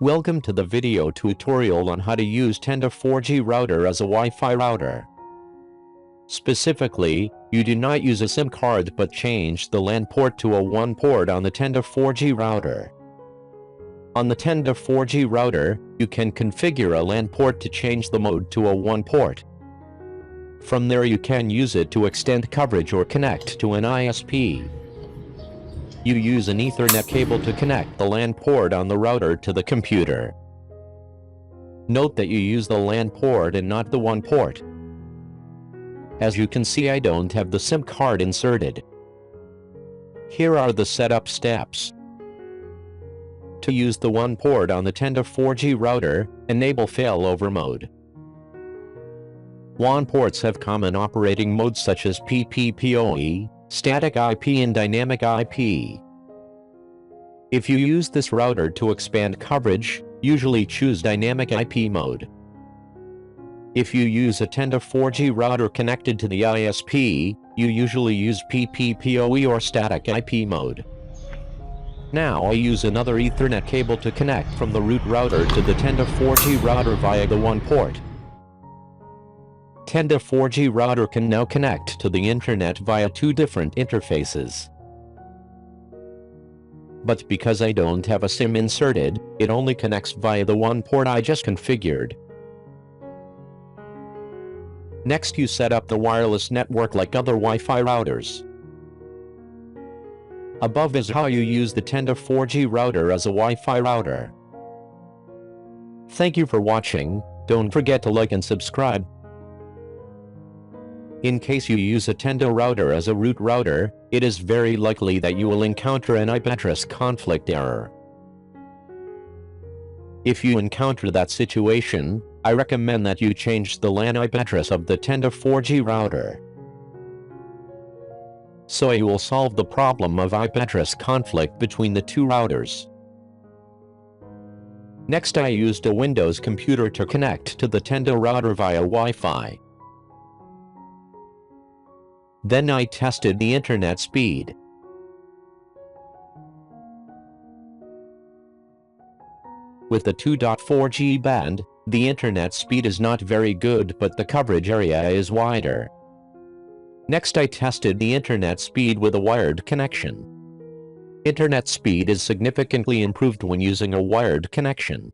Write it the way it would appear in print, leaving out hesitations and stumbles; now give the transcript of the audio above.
Welcome to the video tutorial on how to use Tenda 4G router as a Wi-Fi router. Specifically, you do not use a SIM card but change the LAN port to a WAN port on the Tenda 4G router. On the Tenda 4G router, you can configure a LAN port to change the mode to a WAN port. From there you can use it to extend coverage or connect to an ISP. You use an Ethernet cable to connect the LAN port on the router to the computer. Note that you use the LAN port and not the WAN port. As you can see, I don't have the SIM card inserted. Here are the setup steps. To use the WAN port on the Tenda 4G router, enable failover mode. WAN ports have common operating modes such as PPPoE, static IP and dynamic IP. If you use this router to expand coverage, usually choose dynamic IP mode. If you use a Tenda 4G router connected to the ISP, you usually use PPPoE or static IP mode. Now I use another Ethernet cable to connect from the root router to the Tenda 4G router via the WAN port. Tenda 4G router can now connect to the internet via two different interfaces. But because I don't have a SIM inserted, it only connects via the WAN port I just configured. Next, you set up the wireless network like other Wi-Fi routers. Above is how you use the Tenda 4G router as a Wi-Fi router. Thank you for watching. Don't forget to like and subscribe. In case you use a Tenda router as a root router, it is very likely that you will encounter an IP address conflict error. If you encounter that situation, I recommend that you change the LAN IP address of the Tenda 4G router. So you will solve the problem of IP address conflict between the two routers. Next, I used a Windows computer to connect to the Tenda router via Wi-Fi. Then I tested the internet speed. With the 2.4G band, the internet speed is not very good, but the coverage area is wider. Next, I tested the internet speed with a wired connection. Internet speed is significantly improved when using a wired connection.